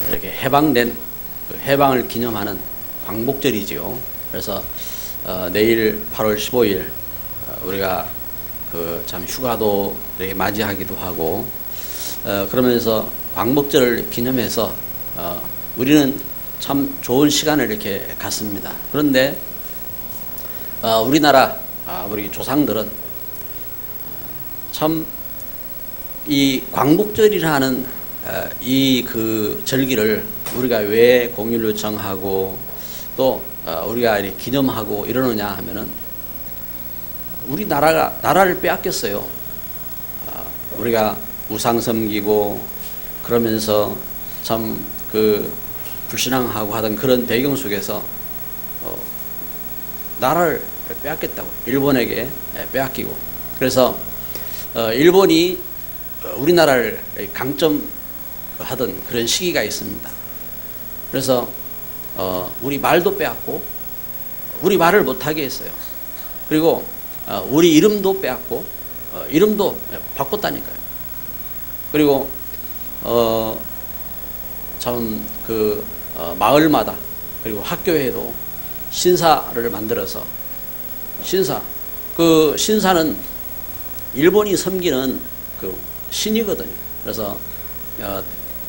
이렇게 해방된 그 해방을 기념하는 광복절이지요. 그래서 내일 8월 15일 우리가 그 참 휴가도 이렇게 맞이하기도 하고 그러면서 광복절을 기념해서 우리는 참 좋은 시간을 이렇게 갖습니다. 그런데 우리나라 우리 조상들은 참 이 광복절이라는 이 그 절기를 우리가 왜 공휴일로 정하고 또 우리가 이렇게 기념하고 이러느냐 하면은 우리 나라를 빼앗겼어요. 우리가 우상 섬기고 그러면서 참 그 불신앙하고 하던 그런 배경 속에서 나라를 빼앗겼다고, 일본에게 빼앗기고, 그래서 일본이 우리나라를 강점하던 그런 시기가 있습니다. 그래서 우리 말도 빼앗고 우리 말을 못하게 했어요. 그리고 우리 이름도 빼앗고 이름도 바꿨다니까요. 그리고 참 그 마을마다 그리고 학교에도 신사를 만들어서 그 신사는 일본이 섬기는 그 신이거든요. 그래서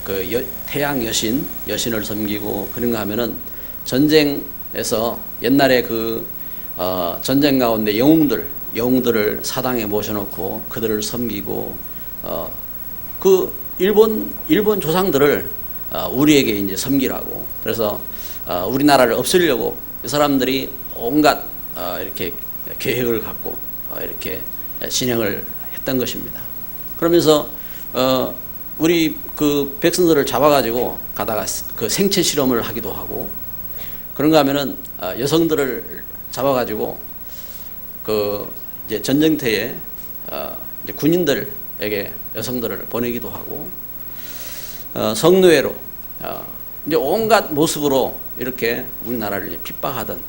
그 태양 여신을 섬기고 그런가 하면은 전쟁에서 옛날에 그 전쟁 가운데 영웅들을 사당에 모셔놓고 그들을 섬기고 그 일본 조상들을 우리에게 이제 섬기라고. 그래서 우리나라를 없애려고 이 사람들이 온갖 이렇게 계획을 갖고 이렇게 진행을 했던 것입니다. 그러면서 우리 그 백성들을 잡아가지고 가다가 그 생체 실험을 하기도 하고, 그런가 하면은 여성들을 잡아가지고 그 이제 전쟁터에 이제 군인들에게 여성들을 보내기도 하고, 성노예로 이제 온갖 모습으로 이렇게 우리나라를 핍박하던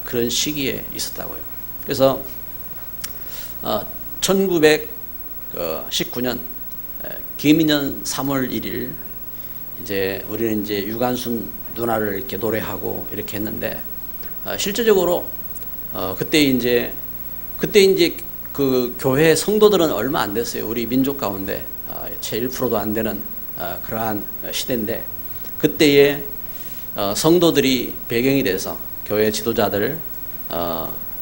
그런 시기에 있었다고요. 그래서 1919년 김인년 3월 1일 이제 우리는 이제 유관순 누나를 이렇게 노래하고 이렇게 했는데 실제적으로 그때 이제 그 교회 성도들은 얼마 안 됐어요. 우리 민족 가운데 채 1%도 안 되는 그러한 시대인데, 그때의 성도들이 배경이 돼서 교회 지도자들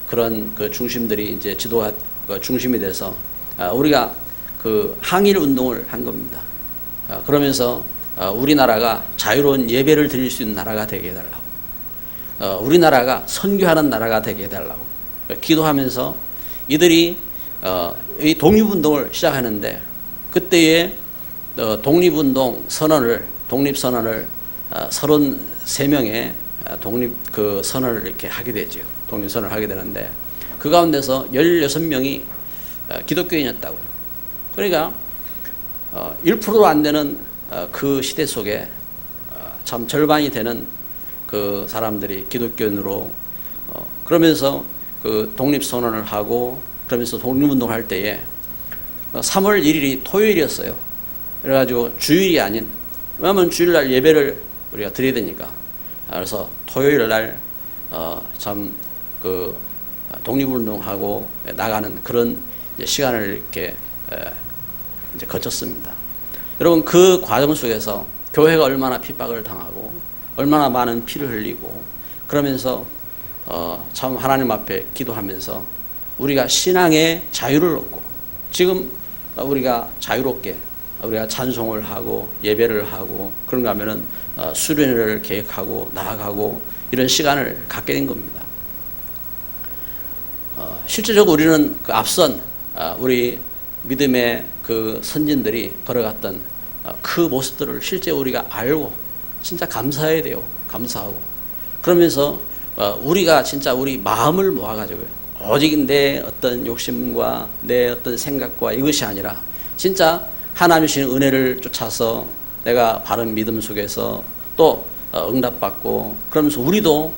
그런 그 중심들이 이제 지도가 중심이 돼서 우리가 그 항일 운동을 한 겁니다. 그러면서 우리나라가 자유로운 예배를 드릴 수 있는 나라가 되게 해달라고, 우리나라가 선교하는 나라가 되게 해달라고 기도하면서 이들이 이 독립운동을 시작하는데, 그때의 독립선언을 33명의 독립선언을 이렇게 하게 되죠. 독립선언을 하게 되는데 그 가운데서 16명이 기독교인이었다고요. 그러니까 1%도 안 되는 그 시대 속에 참 절반이 되는 그 사람들이 기독교인으로 그러면서 그 독립선언을 하고 그러면서 독립운동을 할 때에 3월 1일이 토요일이었어요. 그래가지고 주일이 아닌, 왜냐하면 주일날 예배를 우리가 드려야 되니까, 그래서 토요일날 참 그 독립운동하고 나가는 그런 시간을 이렇게 이제 거쳤습니다. 여러분, 그 과정 속에서 교회가 얼마나 핍박을 당하고 얼마나 많은 피를 흘리고 그러면서 참 하나님 앞에 기도하면서 우리가 신앙의 자유를 얻고, 지금 우리가 자유롭게 우리가 찬송을 하고 예배를 하고 그런가 하면은 수련회를 계획하고 나아가고 이런 시간을 갖게 된 겁니다. 실제적으로 우리는 그 앞선 우리 믿음의 그 선진들이 걸어갔던 그 모습들을 실제 우리가 알고 진짜 감사해야 돼요. 감사하고 그러면서 우리가 진짜 우리 마음을 모아가지고요, 오직 내 어떤 욕심과 내 어떤 생각과 이것이 아니라 진짜 하나님 주신 은혜를 쫓아서 내가 바른 믿음 속에서 또 응답받고, 그러면서 우리도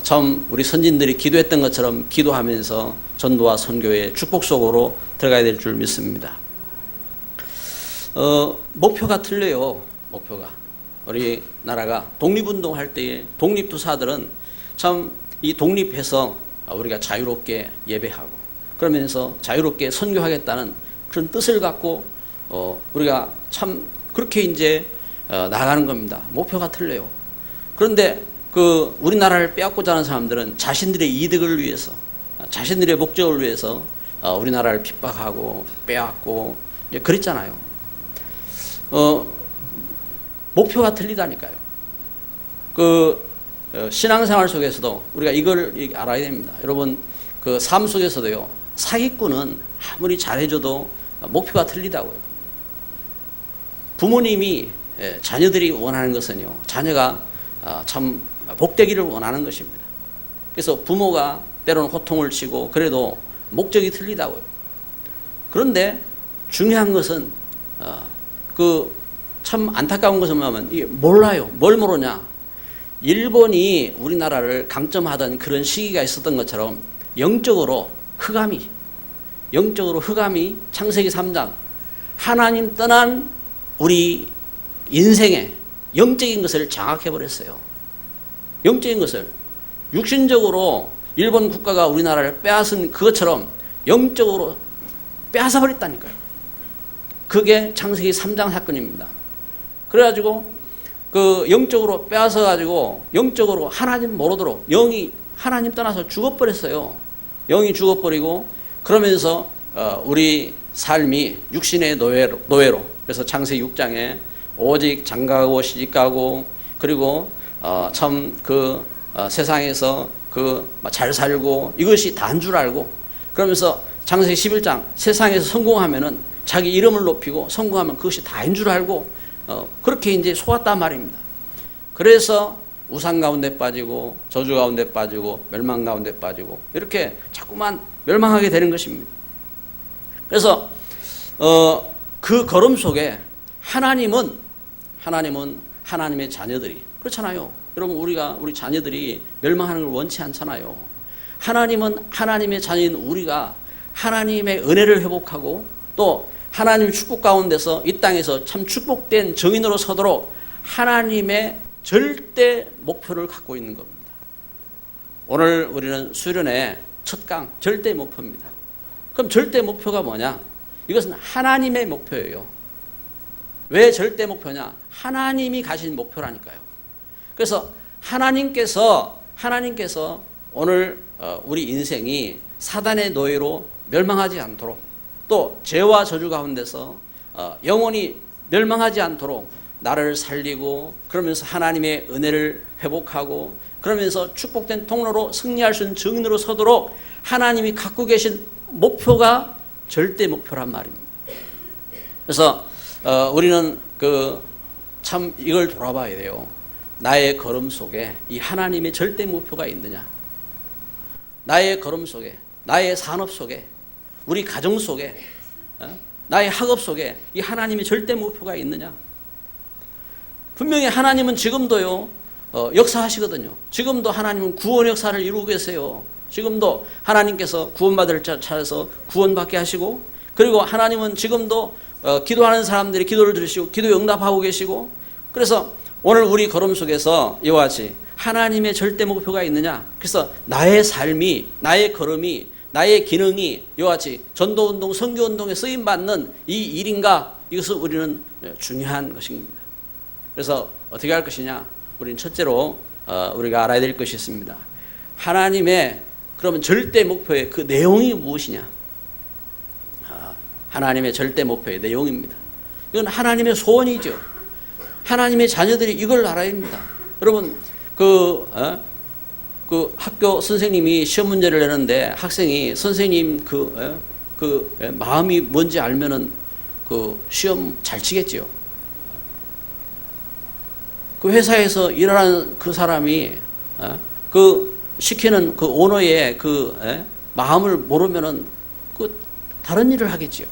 참 우리 선진들이 기도했던 것처럼 기도하면서 전도와 선교의 축복 속으로 들어가야 될 줄 믿습니다. 목표가 틀려요. 목표가 우리나라가 독립운동할 때에 독립투사들은 참 이 독립해서 우리가 자유롭게 예배하고 그러면서 자유롭게 선교하겠다는 그런 뜻을 갖고 우리가 참 그렇게 이제 나가는 겁니다. 목표가 틀려요. 그런데 그 우리나라를 빼앗고자 하는 사람들은 자신들의 이득을 위해서, 자신들의 목적을 위해서 우리나라를 핍박하고 빼앗고 그랬잖아요. 목표가 틀리다니까요. 신앙생활 속에서도 우리가 이걸 알아야 됩니다. 여러분, 그 삶 속에서도요, 사기꾼은 아무리 잘해줘도 목표가 틀리다고요. 부모님이 자녀들이 원하는 것은요, 자녀가 참 복되기를 원하는 것입니다. 그래서 부모가 때로는 호통을 치고 그래도 목적이 틀리다고요. 그런데 중요한 것은 참 안타까운 것은 뭐냐면 이게 몰라요. 뭘 모르냐? 일본이 우리나라를 강점하던 그런 시기가 있었던 것처럼 영적으로 흑암이 창세기 3장 하나님 떠난 우리 인생의 영적인 것을 장악해버렸어요. 영적인 것을 육신적으로 일본 국가가 우리나라를 빼앗은 그것처럼 영적으로 빼앗아버렸다니까요. 그게 창세기 3장 사건입니다. 그래가지고 영적으로 빼앗아가지고 영적으로 하나님 모르도록 영이 하나님 떠나서 죽어버렸어요. 영이 죽어버리고 그러면서 우리 삶이 육신의 노예로 그래서 창세기 6장에 오직 장가가고 시집가고 그리고 참 세상에서 잘 살고 이것이 다인 줄 알고 그러면서 창세기 11장 세상에서 성공하면은 자기 이름을 높이고 성공하면 그것이 다인 줄 알고 그렇게 이제 속았단 말입니다. 그래서 우상 가운데 빠지고 저주 가운데 빠지고 멸망 가운데 빠지고 이렇게 자꾸만 멸망하게 되는 것입니다. 그래서 그 걸음 속에 하나님은 하나님의 자녀들이 그렇잖아요. 여러분 우리 자녀들이 멸망하는 걸 원치 않잖아요. 하나님은 하나님의 자녀인 우리가 하나님의 은혜를 회복하고 또 하나님 축복 가운데서 이 땅에서 참 축복된 정인으로 서도록 하나님의 절대 목표를 갖고 있는 겁니다. 오늘 우리는 수련의 첫 강 절대 목표입니다. 그럼 절대 목표가 뭐냐? 이것은 하나님의 목표예요. 왜 절대 목표냐? 하나님이 가진 목표라니까요. 그래서 하나님께서 오늘 우리 인생이 사단의 노예로 멸망하지 않도록 또 죄와 저주 가운데서 영원히 멸망하지 않도록 나를 살리고 그러면서 하나님의 은혜를 회복하고 그러면서 축복된 통로로 승리할 수 있는 증인으로 서도록 하나님이 갖고 계신 목표가 절대 목표란 말입니다. 그래서 우리는 참 이걸 돌아봐야 돼요. 나의 걸음 속에 이 하나님의 절대 목표가 있느냐? 나의 걸음 속에, 나의 산업 속에, 우리 가정 속에, 나의 학업 속에 이 하나님의 절대 목표가 있느냐? 분명히 하나님은 지금도요 역사하시거든요. 지금도 하나님은 구원 역사를 이루고 계세요. 지금도 하나님께서 구원받을 자 찾아서 구원받게 하시고 그리고 하나님은 지금도 기도하는 사람들이 기도를 들으시고 기도 응답하고 계시고 그래서 오늘 우리 걸음 속에서 이와 같이 하나님의 절대 목표가 있느냐? 그래서 나의 삶이, 나의 걸음이, 나의 기능이 이와 같이 전도운동, 선교운동에 쓰임받는 이 일인가? 이것을 우리는 중요한 것입니다. 그래서 어떻게 할 것이냐? 우리는 첫째로 우리가 알아야 될 것이 있습니다. 하나님의 그러면 절대 목표의 그 내용이 무엇이냐? 하나님의 절대 목표의 내용입니다. 이건 하나님의 소원이죠. 하나님의 자녀들이 이걸 알아야 합니다. 여러분 그 학교 선생님이 시험 문제를 내는데 학생이 선생님 마음이 뭔지 알면은 그 시험 잘 치겠지요. 그 회사에서 일하는 그 사람이 그 시키는 그 오너의 마음을 모르면은 그 다른 일을 하겠지요.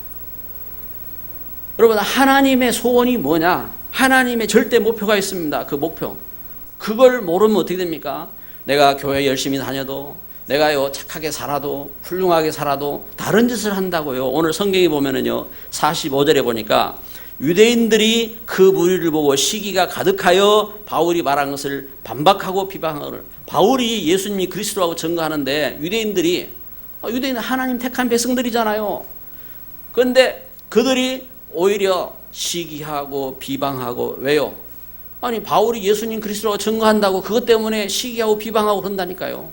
여러분 하나님의 소원이 뭐냐? 하나님의 절대 목표가 있습니다. 그 목표. 그걸 모르면 어떻게 됩니까? 내가 교회 열심히 다녀도 내가요 착하게 살아도 훌륭하게 살아도 다른 짓을 한다고요. 오늘 성경에 보면은요 45절에 보니까 유대인들이 그 무리를 보고 시기가 가득하여 바울이 말한 것을 반박하고 비방하거늘, 바울이 예수님이 그리스도라고 증거하는데 유대인은 하나님 택한 백성들이잖아요. 그런데 그들이 오히려 시기하고 비방하고, 왜요? 아니 바울이 예수님 그리스도라고 증거한다고 그것 때문에 시기하고 비방하고 그런다니까요.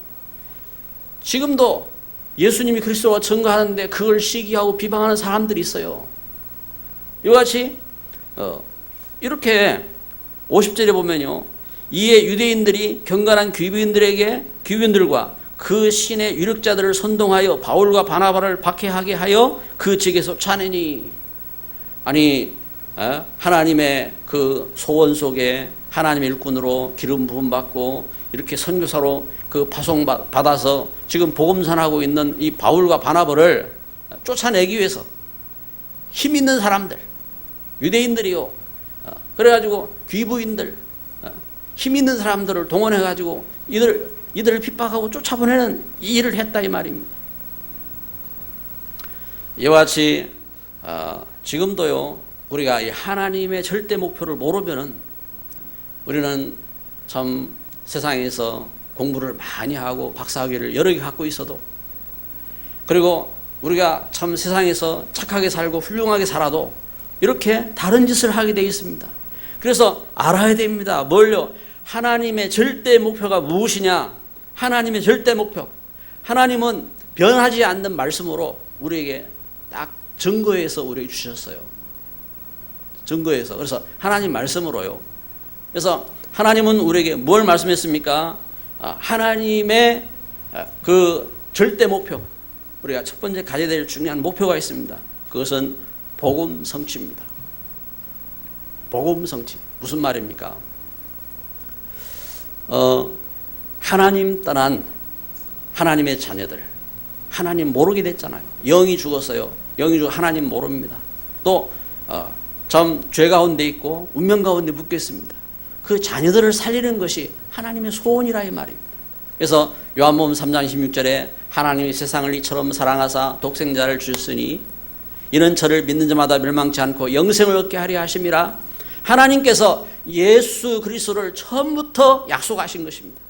지금도 예수님이 그리스도라고 증거하는데 그걸 시기하고 비방하는 사람들이 있어요. 이같이 이렇게 50절에 보면요, 이에 유대인들이 경건한 귀부인들과 그 신의 유력자들을 선동하여 바울과 바나바를 박해하게 하여 그 직에서 쫓아내니, 아니 하나님의 그 소원 속에 하나님의 일꾼으로 기름 부음 받고 이렇게 선교사로 그 파송 받아서 지금 복음 전하고 있는 이 바울과 바나바를 쫓아내기 위해서 힘 있는 사람들, 유대인들이요, 그래가지고 귀부인들, 힘 있는 사람들을 동원해가지고 이들을 핍박하고 쫓아보내는 이 일을 했다 이 말입니다. 이와 같이 지금도요, 우리가 이 하나님의 절대 목표를 모르면은 우리는 참 세상에서 공부를 많이 하고 박사학위를 여러 개 갖고 있어도, 그리고 우리가 참 세상에서 착하게 살고 훌륭하게 살아도 이렇게 다른 짓을 하게 되어 있습니다. 그래서 알아야 됩니다. 뭘요? 하나님의 절대 목표가 무엇이냐? 하나님의 절대 목표, 하나님은 변하지 않는 말씀으로 우리에게 딱 증거해서 우리에게 주셨어요. 증거해서. 그래서 하나님 말씀으로요. 그래서 하나님은 우리에게 뭘 말씀했습니까? 하나님의 그 절대 목표, 우리가 첫 번째 가져야 될 중요한 목표가 있습니다. 그것은 복음 성취입니다. 복음 성취. 무슨 말입니까? 하나님 떠난 하나님의 자녀들, 하나님 모르게 됐잖아요. 영이 죽었어요. 영이 죽어 하나님 모릅니다. 또 참 죄 가운데 있고 운명 가운데 묶여 있습니다. 그 자녀들을 살리는 것이 하나님의 소원이라 이 말입니다. 그래서 요한복음 3장 16절에 하나님이 세상을 이처럼 사랑하사 독생자를 주셨으니 이는 저를 믿는 자마다 멸망치 않고 영생을 얻게 하려 하심이라. 하나님께서 예수 그리스도를 처음부터 약속하신 것입니다.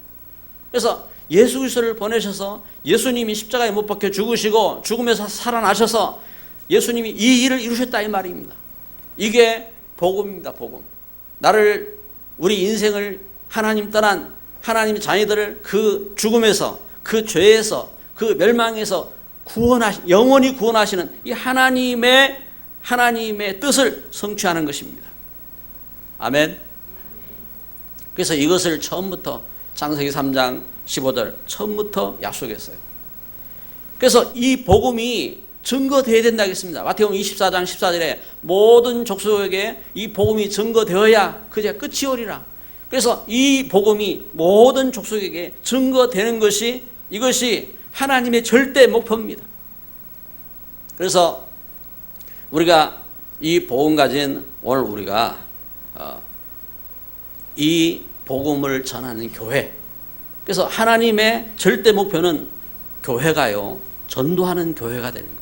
그래서 예수 그리스도를 보내셔서 예수님이 십자가에 못 박혀 죽으시고 죽음에서 살아나셔서 예수님이 이 일을 이루셨다 이 말입니다. 이게 복음입니다. 복음. 우리 인생을 하나님 떠난 하나님의 자녀들을 그 죽음에서, 그 죄에서, 그 멸망에서 영원히 구원하시는 이 하나님의 뜻을 성취하는 것입니다. 아멘. 그래서 이것을 처음부터 창세기 3장 15절 처음부터 약속했어요. 그래서 이 복음이 증거되어야 된다겠습니다. 마태복음 24장 14절에 모든 족속에게 이 복음이 증거되어야 그제 끝이 오리라. 그래서 이 복음이 모든 족속에게 증거되는 것이, 이것이 하나님의 절대 목표입니다. 그래서 우리가 이 복음 가진 오늘 우리가 이 복음을 전하는 교회, 그래서 하나님의 절대 목표는 교회가요, 전도하는 교회가 되는 겁니다.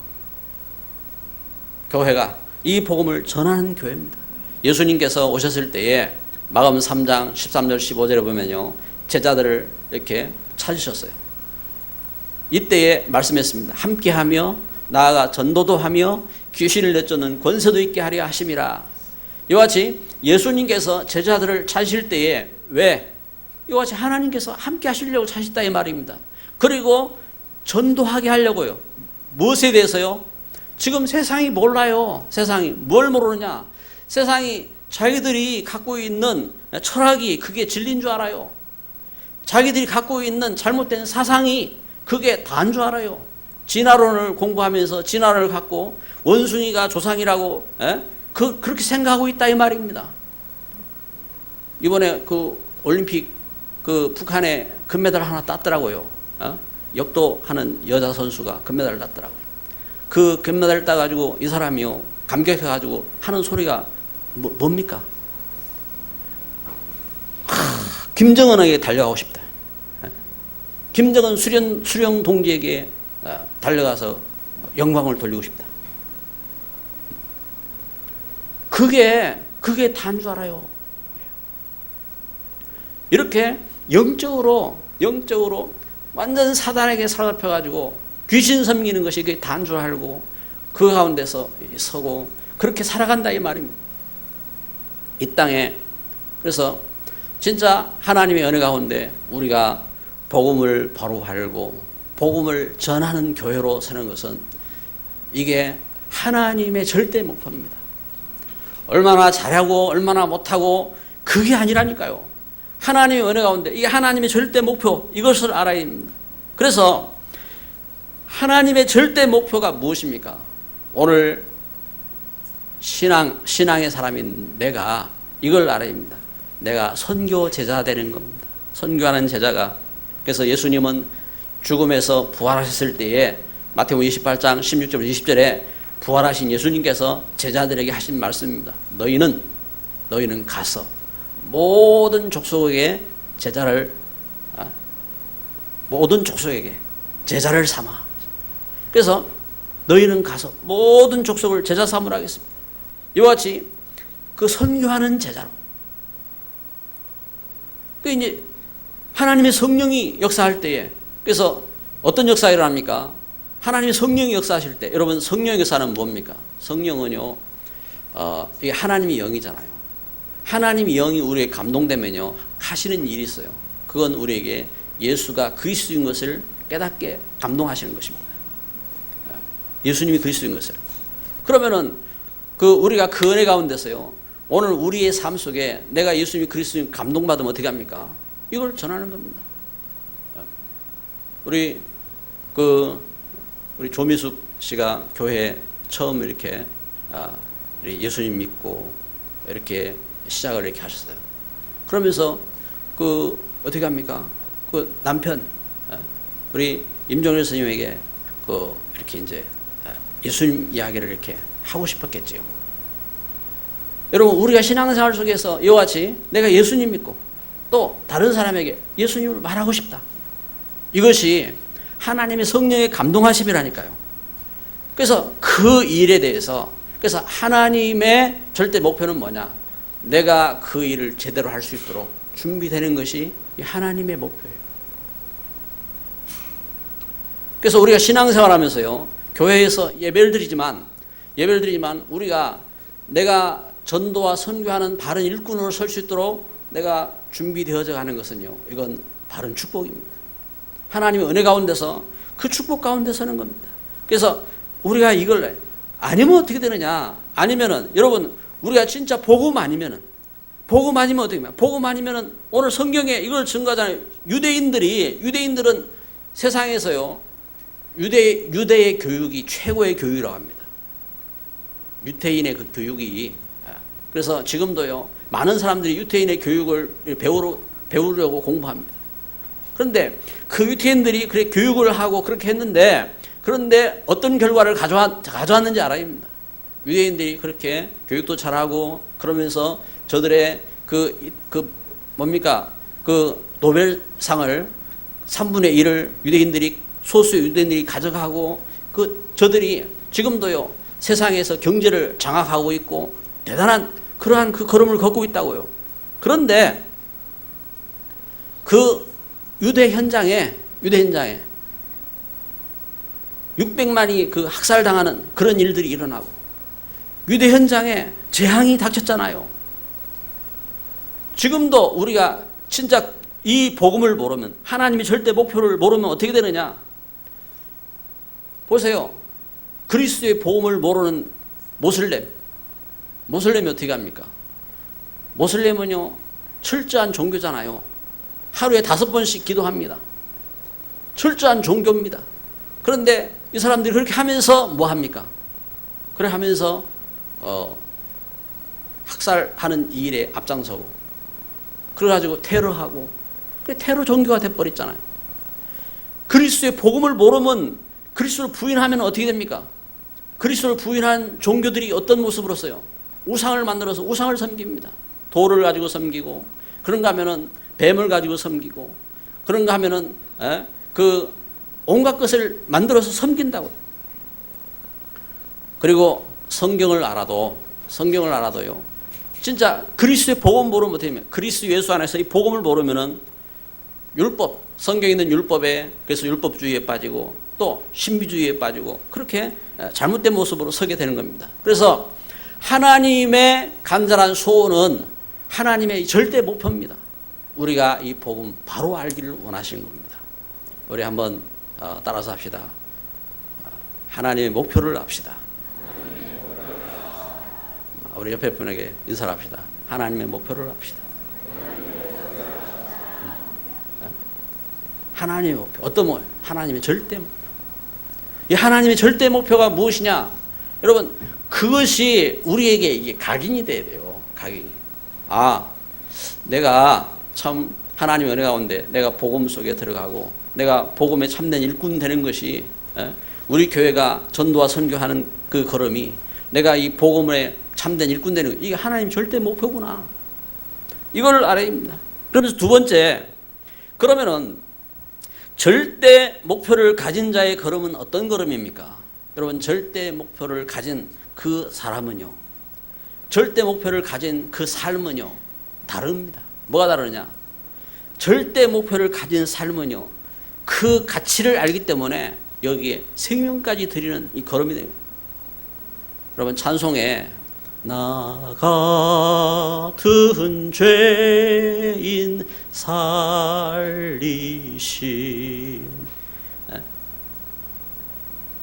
교회가 이 복음을 전하는 교회입니다. 예수님께서 오셨을 때에 마가복음 3장 13절 15절에 보면요, 제자들을 이렇게 찾으셨어요. 이때에 말씀했습니다. 함께하며 나아가 전도도 하며 귀신을 내쫓는 권세도 있게 하려 하심이라. 이와 같이 예수님께서 제자들을 찾으실 때에 왜? 이와 같이 하나님께서 함께 하시려고 찾으셨다 이 말입니다. 그리고 전도하게 하려고요. 무엇에 대해서요? 지금 세상이 몰라요. 세상이 뭘 모르느냐? 세상이 자기들이 갖고 있는 철학이 그게 진리인 줄 알아요. 자기들이 갖고 있는 잘못된 사상이 그게 다인 줄 알아요. 진화론을 공부하면서 진화론을 갖고 원숭이가 조상이라고 그렇게 생각하고 있다 이 말입니다. 이번에 그 올림픽 그 북한에 금메달 하나 땄더라고요. 역도하는 여자 선수가 금메달을 땄더라고요. 그 금메달을 따가지고 이 사람이요, 감격해가지고 하는 소리가 뭡니까? 김정은에게 달려가고 싶다. 김정은 수령 동지에게 달려가서 영광을 돌리고 싶다. 그게 다인 줄 알아요. 이렇게 영적으로 완전 사단에게 사로잡혀가지고 귀신 섬기는 것이 그게 다인 줄 알고 그 가운데서 서고 그렇게 살아간다 이 말입니다. 이 땅에. 그래서 진짜 하나님의 은혜 가운데 우리가 복음을 바로 알고 복음을 전하는 교회로 서는 것은 이게 하나님의 절대 목표입니다. 얼마나 잘하고 얼마나 못하고 그게 아니라니까요. 하나님의 은혜 가운데 이게 하나님의 절대 목표, 이것을 알아야 합니다. 그래서 하나님의 절대 목표가 무엇입니까? 오늘 신앙의 사람인 내가 이걸 알아야 합니다. 내가 선교 제자 되는 겁니다. 선교하는 제자가. 그래서 예수님은 죽음에서 부활하셨을 때에 마태복음 28장 16절 20절에 부활하신 예수님께서 제자들에게 하신 말씀입니다. 너희는 가서 모든 족속에게 모든 족속에게 제자를 삼아. 그래서 너희는 가서 모든 족속을 제자 삼으라 하겠습니다. 이와 같이 그 선교하는 제자로. 그 이제 하나님의 성령이 역사할 때에, 그래서 어떤 역사가 일어납니까? 하나님의 성령이 역사하실 때, 여러분 성령의 역사는 뭡니까? 성령은요, 이게 하나님의 영이잖아요. 하나님의 영이 우리에게 감동되면요, 하시는 일이 있어요. 그건 우리에게 예수가 그리스도인 것을 깨닫게 감동하시는 것입니다. 예수님이 그리스도인 것을. 그러면은 우리가 그 은혜 가운데서요, 오늘 우리의 삶 속에 내가 예수님이 그리스도인 감동받으면 어떻게 합니까? 이걸 전하는 겁니다. 우리 조미숙 씨가 교회 처음 이렇게 예수님 믿고 이렇게 시작을 이렇게 하셨어요. 그러면서 어떻게 합니까? 남편 우리 임종일 스님에게 이렇게 이제 예수님 이야기를 이렇게 하고 싶었겠지요. 여러분, 우리가 신앙생활 속에서 이와 같이 내가 예수님 믿고 또 다른 사람에게 예수님을 말하고 싶다. 이것이 하나님의 성령의 감동하심이라니까요. 그래서 그 일에 대해서, 그래서 하나님의 절대 목표는 뭐냐? 내가 그 일을 제대로 할 수 있도록 준비되는 것이 하나님의 목표예요. 그래서 우리가 신앙생활 하면서요, 교회에서 예배를 드리지만 우리가 내가 전도와 선교하는 바른 일꾼으로 설 수 있도록 내가 준비되어져 가는 것은요, 이건 바른 축복입니다. 하나님의 은혜 가운데서 그 축복 가운데 서는 겁니다. 그래서 우리가 이걸 아니면 어떻게 되느냐? 아니면은 여러분, 우리가 진짜 복음 아니면 어떻게 되냐? 복음 아니면은 오늘 성경에 이걸 증거하잖아요. 유대인들은 세상에서요, 유대의 교육이 최고의 교육이라고 합니다. 유대인의 그 교육이. 그래서 지금도요, 많은 사람들이 유대인의 교육을 배우려고 공부합니다. 그런데 그 유대인들이 그렇게 교육을 하고 그렇게 했는데, 그런데 어떤 결과를 가져왔는지 알아야 합니다. 유대인들이 그렇게 교육도 잘하고 그러면서 저들의 노벨상을 3분의 1을 소수의 유대인들이 가져가고, 저들이 지금도요, 세상에서 경제를 장악하고 있고 대단한 그러한 그 걸음을 걷고 있다고요. 그런데 그 유대 현장에 600만이 학살당하는 그런 일들이 일어나고, 유대 현장에 재앙이 닥쳤잖아요. 지금도 우리가 진짜 이 복음을 모르면, 하나님의 절대 목표를 모르면 어떻게 되느냐? 보세요. 그리스도의 복음을 모르는 모슬렘이 어떻게 합니까? 모슬렘은요, 철저한 종교잖아요. 하루에 5번씩 기도합니다. 철저한 종교입니다. 그런데 이 사람들이 그렇게 하면서 뭐 합니까? 그래 하면서 학살하는 이 일에 앞장서고, 그래가지고 테러하고, 테러 종교가 돼버렸잖아요. 그리스도의 복음을 모르면, 그리스도를 부인하면 어떻게 됩니까? 그리스도를 부인한 종교들이 어떤 모습으로서요? 우상을 만들어서 우상을 섬깁니다. 돌을 가지고 섬기고, 그런가 하면은 뱀을 가지고 섬기고, 그런가 하면은 온갖 것을 만들어서 섬긴다고요. 그리고 성경을 알아도 성경을 알아도요, 진짜 그리스도의 복음을 모르면 어떻게 되면, 그리스도 예수 안에서 이 복음을 모르면은 율법, 성경에 있는 율법에, 그래서 율법주의에 빠지고 또 신비주의에 빠지고 그렇게 잘못된 모습으로 서게 되는 겁니다. 그래서 하나님의 간절한 소원은 하나님의 절대 목표입니다. 우리가 이 복음 바로 알기를 원하시는 겁니다. 우리 한번 따라서 합시다. 하나님의 목표를 합시다. 우리 옆에 분에게 인사를 합시다. 하나님의 목표를 합시다. 하나님의 목표. 어떤 목표? 하나님의 절대 목표. 이 하나님의 절대 목표가 무엇이냐? 여러분, 그것이 우리에게 이게 각인이 돼야 돼요. 각인이. 아, 내가 참 하나님의 은혜 가운데 내가 복음 속에 들어가고 내가 복음에 참된 일꾼 되는 것이, 우리 교회가 전도와 선교하는 그 걸음이, 내가 이 복음에 참된 일꾼 되는 것, 이게 하나님 절대 목표구나. 이걸 알아야 됩니다. 그러면서 두 번째, 그러면은 절대 목표를 가진 자의 걸음은 어떤 걸음입니까? 여러분, 절대 목표를 가진 그 사람은요, 절대 목표를 가진 그 삶은요, 다릅니다. 뭐가 다르냐? 절대 목표를 가진 삶은요, 그 가치를 알기 때문에 여기에 생명까지 드리는 이 걸음이 됩니다. 여러분, 찬송에 나 같은 죄인 살리신,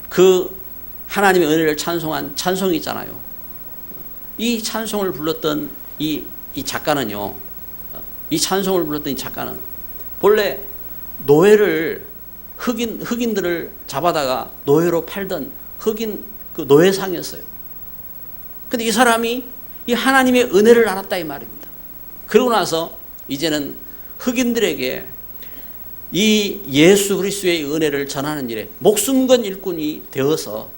그 하나님의 은혜를 찬송한 찬송이 있잖아요. 이 찬송을 불렀던 이 작가는요, 이 찬송을 불렀던 이 작가는 본래 노예를, 흑인들을 잡아다가 노예로 팔던 흑인 그 노예상이었어요. 근데 이 사람이 이 하나님의 은혜를 알았다 이 말입니다. 그러고 나서 이제는 흑인들에게 이 예수 그리스도의 은혜를 전하는 일에 목숨 건 일꾼이 되어서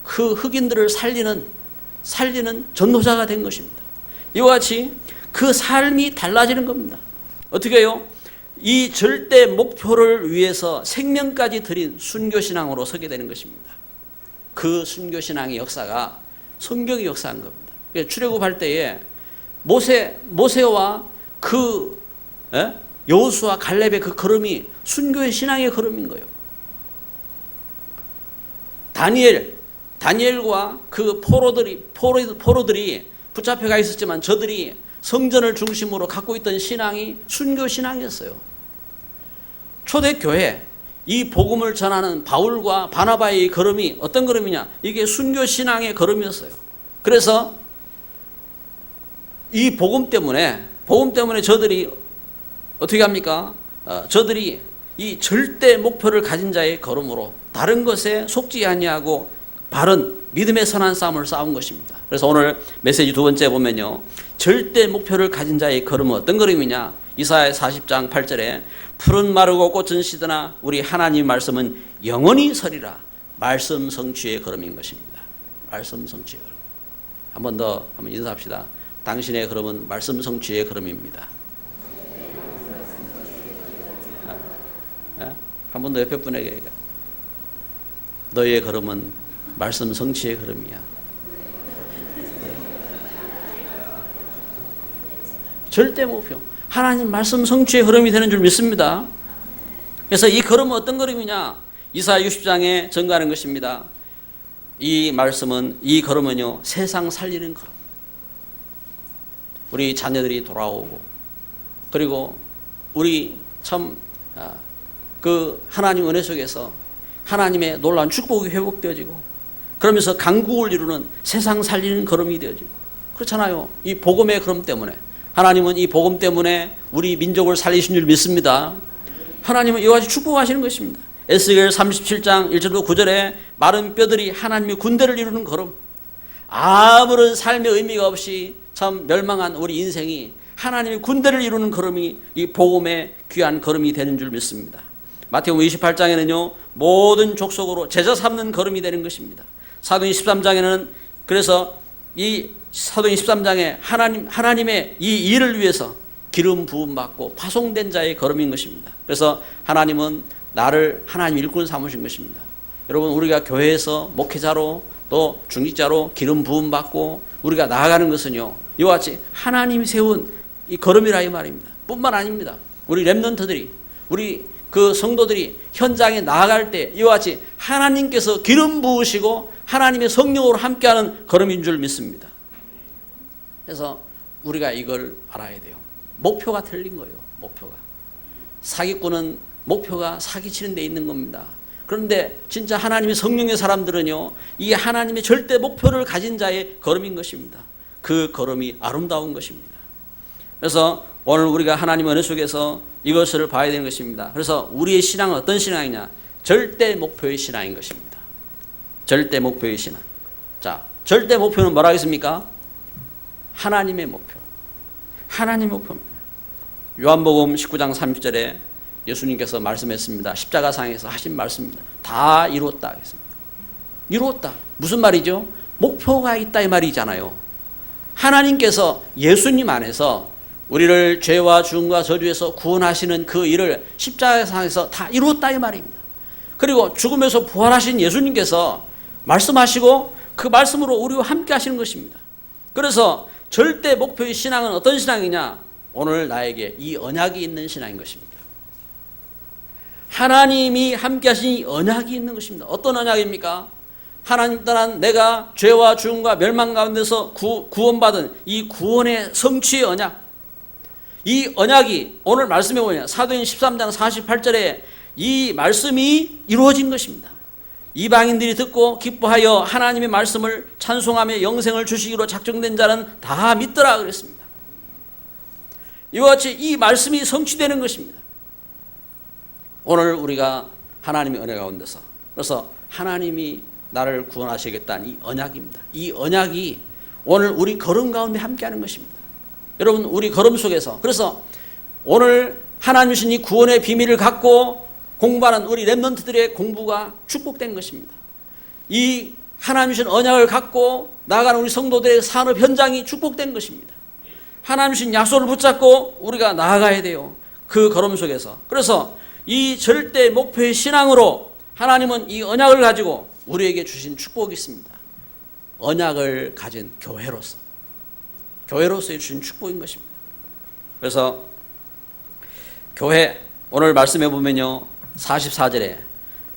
그 흑인들을 살리는 전도자가 된 것입니다. 이와 같이 그 삶이 달라지는 겁니다. 어떻게 해요? 이 절대 목표를 위해서 생명까지 드린 순교신앙으로 서게 되는 것입니다. 그 순교신앙의 역사가 성경이 역사한 겁니다. 출애굽할 때에 모세와 그 여호수아 갈렙의 그 걸음이 순교의 신앙의 걸음인 거예요. 다니엘과 그 포로들이 붙잡혀가 있었지만 저들이 성전을 중심으로 갖고 있던 신앙이 순교 신앙이었어요. 초대교회, 이 복음을 전하는 바울과 바나바의 걸음이 어떤 걸음이냐? 이게 순교 신앙의 걸음이었어요. 그래서 이 복음 때문에 저들이 어떻게 합니까? 저들이 이 절대 목표를 가진 자의 걸음으로 다른 것에 속지 아니하고 바른 믿음의 선한 싸움을 싸운 것입니다. 그래서 오늘 메시지 두 번째 보면요, 절대 목표를 가진 자의 걸음은 어떤 걸음이냐? 이사야 40장 8절에 푸른 마르고 꽃은 시드나 우리 하나님 말씀은 영원히 서리라. 말씀 성취의 걸음인 것입니다. 말씀 성취의 걸음. 한 번 더 한번 인사합시다. 당신의 걸음은 말씀 성취의 걸음입니다. 한 번 더 옆에 분에게, 너의 걸음은 말씀 성취의 걸음이야. 절대 목표, 하나님 말씀 성취의 걸음이 되는 줄 믿습니다. 그래서 이 걸음은 어떤 걸음이냐? 이사야 60장에 증거하는 것입니다. 이 말씀은, 이 걸음은요, 세상 살리는 걸음. 우리 자녀들이 돌아오고, 그리고 우리 참 그 하나님 은혜 속에서 하나님의 놀라운 축복이 회복되어지고, 그러면서 강국을 이루는 세상 살리는 걸음이 되어지고, 그렇잖아요. 이 복음의 걸음 때문에, 하나님은 이 복음 때문에 우리 민족을 살리신 줄 믿습니다. 하나님은 이와 같이 축복하시는 것입니다. 에스겔 37장 1절부터 9절에 마른 뼈들이 하나님의 군대를 이루는 걸음. 아무런 삶의 의미가 없이 참 멸망한 우리 인생이 하나님의 군대를 이루는 걸음이 이 복음의 귀한 걸음이 되는 줄 믿습니다. 마태복음 28장에는요, 모든 족속으로 제자 삼는 걸음이 되는 것입니다. 사도행 13장에는 그래서 이 사도행 13장에 하나님의 이 일을 위해서 기름 부음 받고 파송된 자의 걸음인 것입니다. 그래서 하나님은 나를 하나님 일꾼 삼으신 것입니다. 여러분, 우리가 교회에서 목회자로 또 중직자로 기름 부음 받고 우리가 나아가는 것은요, 이와 같이 하나님이 세운 이 걸음이라 이 말입니다. 뿐만 아닙니다. 우리 렘넌트들이, 우리 그 성도들이 현장에 나아갈 때 이와 같이 하나님께서 기름 부으시고 하나님의 성령으로 함께하는 걸음인 줄 믿습니다. 그래서 우리가 이걸 알아야 돼요. 목표가 틀린 거예요. 목표가. 사기꾼은 목표가 사기치는 데 있는 겁니다. 그런데 진짜 하나님의 성령의 사람들은요, 이 하나님의 절대 목표를 가진 자의 걸음인 것입니다. 그 걸음이 아름다운 것입니다. 그래서 오늘 우리가 하나님의 은혜 속에서 이것을 봐야 되는 것입니다. 그래서 우리의 신앙은 어떤 신앙이냐? 절대 목표의 신앙인 것입니다. 절대 목표의 신앙. 자, 절대 목표는 뭐라 했습니까? 하나님의 목표. 하나님의 목표입니다. 요한복음 19장 30절에 예수님께서 말씀했습니다. 십자가상에서 하신 말씀입니다. 다 이루었다 했습니다. 이루었다. 무슨 말이죠? 목표가 있다 이 말이잖아요. 하나님께서 예수님 안에서 우리를 죄와 죽음과 저주에서 구원하시는 그 일을 십자가상에서 다 이루었다 이 말입니다. 그리고 죽음에서 부활하신 예수님께서 말씀하시고 그 말씀으로 우리와 함께 하시는 것입니다. 그래서 절대 목표의 신앙은 어떤 신앙이냐? 오늘 나에게 이 언약이 있는 신앙인 것입니다. 하나님이 함께 하신 이 언약이 있는 것입니다. 어떤 언약입니까? 하나님 떠난 내가 죄와 죽음과 멸망 가운데서 구원받은 이 구원의 성취의 언약. 이 언약이 오늘 말씀에 보면 사도행 13장 48절에 이 말씀이 이루어진 것입니다. 이방인들이 듣고 기뻐하여 하나님의 말씀을 찬송하며 영생을 주시기로 작정된 자는 다 믿더라 그랬습니다. 이와 같이 이 말씀이 성취되는 것입니다. 오늘 우리가 하나님의 은혜 가운데서, 그래서 하나님이 나를 구원하시겠다는 이 언약입니다. 이 언약이 오늘 우리 걸음 가운데 함께하는 것입니다. 여러분, 우리 걸음 속에서, 그래서 오늘 하나님 주신 이 구원의 비밀을 갖고 공부하는 우리 렘넌트들의 공부가 축복된 것입니다. 이 하나님 주신 언약을 갖고 나아가는 우리 성도들의 산업 현장이 축복된 것입니다. 하나님 주신 약속을 붙잡고 우리가 나아가야 돼요. 그 걸음 속에서. 그래서 이 절대 목표의 신앙으로 하나님은 이 언약을 가지고 우리에게 주신 축복이 있습니다. 언약을 가진 교회로서의 주신 축복인 것입니다. 그래서 교회 오늘 말씀해 보면요, 44절에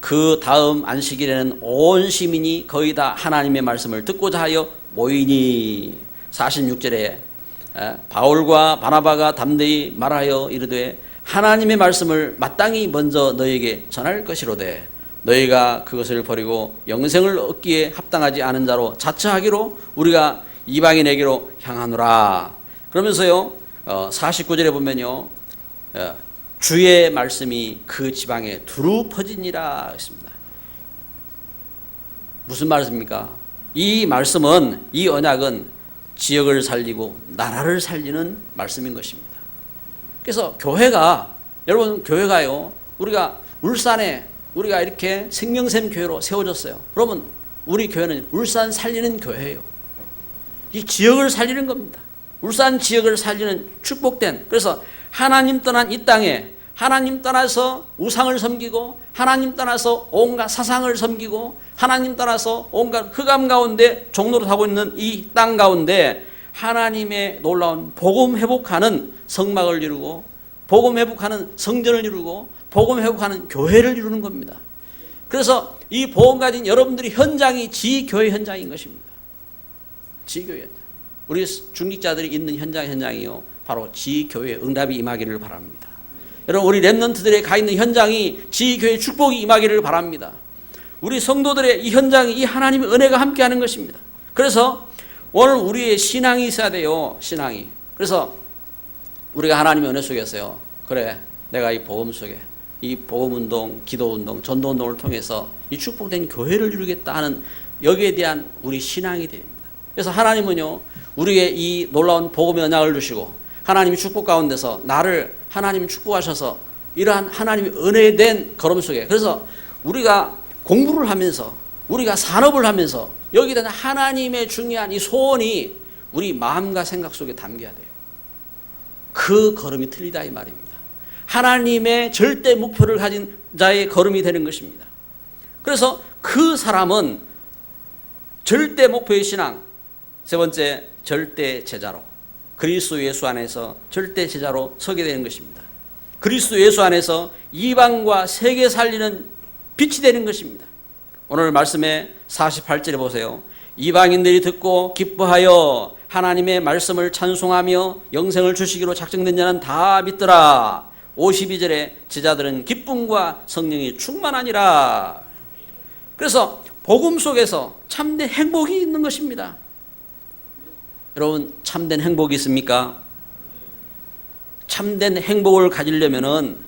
그 다음 안식일에는 온 시민이 거의 다 하나님의 말씀을 듣고자 하여 모이니, 46절에 바울과 바나바가 담대히 말하여 이르되 하나님의 말씀을 마땅히 먼저 너희에게 전할 것이로되 너희가 그것을 버리고 영생을 얻기에 합당하지 않은 자로 자처하기로 우리가 이방인에게로 향하노라. 그러면서요, 49절에 보면요, 주의 말씀이 그 지방에 두루 퍼지니라 했습니다. 무슨 말씀입니까? 이 말씀은, 이 언약은 지역을 살리고 나라를 살리는 말씀인 것입니다. 그래서 교회가, 여러분, 교회가요, 우리가 울산에 우리가 이렇게 생명샘 교회로 세워졌어요. 그러면 우리 교회는 울산 살리는 교회예요. 이 지역을 살리는 겁니다. 울산 지역을 살리는 축복된, 그래서 하나님 떠난 이 땅에 하나님 떠나서 우상을 섬기고 하나님 떠나서 온갖 사상을 섬기고 하나님 떠나서 온갖 흑암 가운데 종노릇하고 있는 이 땅 가운데 하나님의 놀라운 복음 회복하는 성막을 이루고 복음 회복하는 성전을 이루고 복음 회복하는 교회를 이루는 겁니다. 그래서 이 복음 가진 여러분들이 현장이 지교회 현장인 것입니다. 지교회 현장. 우리 중직자들이 있는 현장이요, 바로 지교회 응답이 임하기를 바랍니다. 여러분, 우리 렘넌트들의 가 있는 현장이 지교회 축복이 임하기를 바랍니다. 우리 성도들의 이 현장이 이 하나님의 은혜가 함께하는 것입니다. 그래서 오늘 우리의 신앙이 있어야 돼요. 신앙이. 그래서 우리가 하나님의 은혜 속에서요, 그래, 내가 이 복음 속에 이 복음운동, 기도운동, 전도운동을 통해서 이 축복된 교회를 이루겠다 하는 여기에 대한 우리 신앙이 됩니다. 그래서 하나님은요, 우리의 이 놀라운 복음의 언약을 주시고 하나님의 축복 가운데서 나를 하나님이 축복하셔서 이러한 하나님의 은혜에 된 걸음 속에, 그래서 우리가 공부를 하면서 우리가 산업을 하면서 여기에 대한 하나님의 중요한 이 소원이 우리 마음과 생각 속에 담겨야 돼요. 그 걸음이 틀리다 이 말입니다. 하나님의 절대 목표를 가진 자의 걸음이 되는 것입니다. 그래서 그 사람은 절대 목표의 신앙. 세 번째, 절대 제자로. 그리스도 예수 안에서 절대 제자로 서게 되는 것입니다. 그리스도 예수 안에서 이방과 세계 살리는 빛이 되는 것입니다. 오늘 말씀의 48절에 보세요. 이방인들이 듣고 기뻐하여 하나님의 말씀을 찬송하며 영생을 주시기로 작정된 자는 다 믿더라. 52절에 제자들은 기쁨과 성령이 충만하니라. 그래서 복음 속에서 참된 행복이 있는 것입니다. 여러분, 참된 행복이 있습니까? 참된 행복을 가지려면은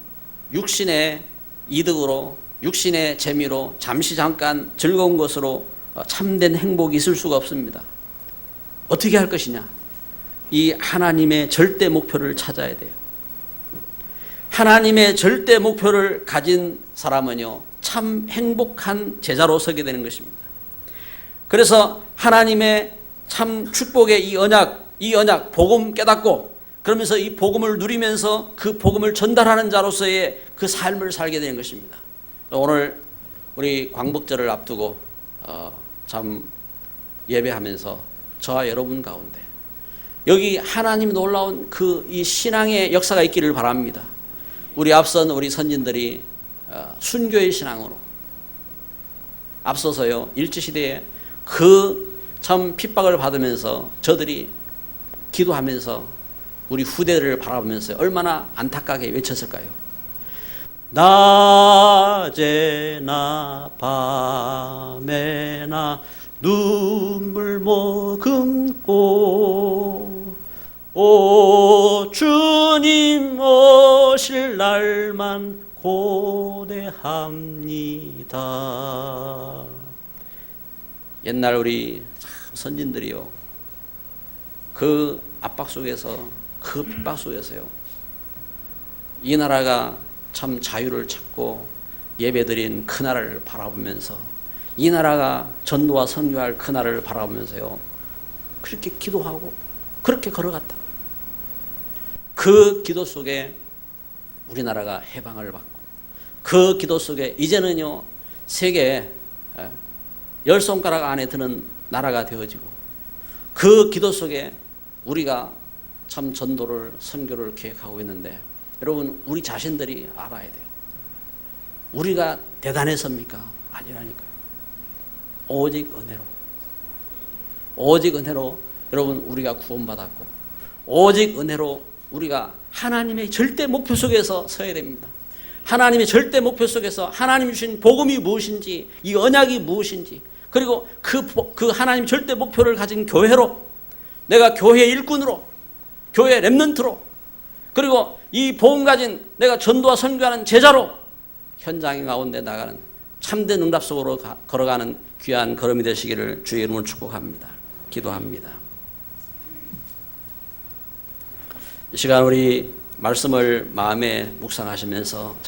육신의 이득으로, 육신의 재미로, 잠시 잠깐 즐거운 것으로 참된 행복이 있을 수가 없습니다. 어떻게 할 것이냐? 이 하나님의 절대 목표를 찾아야 돼요. 하나님의 절대 목표를 가진 사람은요, 참 행복한 제자로 서게 되는 것입니다. 그래서 하나님의 참 축복의 이 언약, 복음 깨닫고, 그러면서 이 복음을 누리면서 그 복음을 전달하는 자로서의 그 삶을 살게 되는 것입니다. 오늘 우리 광복절을 앞두고 참 예배하면서 저와 여러분 가운데 여기 하나님 놀라운 그 이 신앙의 역사가 있기를 바랍니다. 우리 앞선 우리 선진들이 순교의 신앙으로 앞서서요, 일제시대에 그 참 핍박을 받으면서 저들이 기도하면서 우리 후대를 바라보면서 얼마나 안타깝게 외쳤을까요? 낮에나 밤에나 눈물 머금고 오 주님 오실 날만 고대합니다. 옛날 우리 선진들이요, 그 압박 속에서, 그 핍박 속에서요, 이 나라가 참 자유를 찾고 예배드린 그 나라를 바라보면서, 이 나라가 전도와 선교할 그 나라를 바라보면서요, 그렇게 기도하고 그렇게 걸어갔다. 그 기도 속에 우리나라가 해방을 받고, 그 기도 속에 이제는요, 세계 10손가락 안에 드는 나라가 되어지고, 그 기도 속에 우리가 참 전도를, 선교를 계획하고 있는데, 여러분, 우리 자신들이 알아야 돼요. 우리가 대단해서입니까? 아니라니까요. 오직 은혜로, 오직 은혜로 여러분 우리가 구원받았고, 오직 은혜로 우리가 하나님의 절대 목표 속에서 서야 됩니다. 하나님의 절대 목표 속에서 하나님이 주신 복음이 무엇인지, 이 언약이 무엇인지, 그리고 그 하나님 절대 목표를 가진 교회로, 내가 교회 일꾼으로, 교회 렘넌트로, 그리고 이 복음 가진 내가 전도와 선교하는 제자로 현장 가운데 나가는 참된 응답 속으로 걸어가는 귀한 걸음이 되시기를 주의 이름으로 축복합니다. 기도합니다. 이 시간 우리 말씀을 마음에 묵상하시면서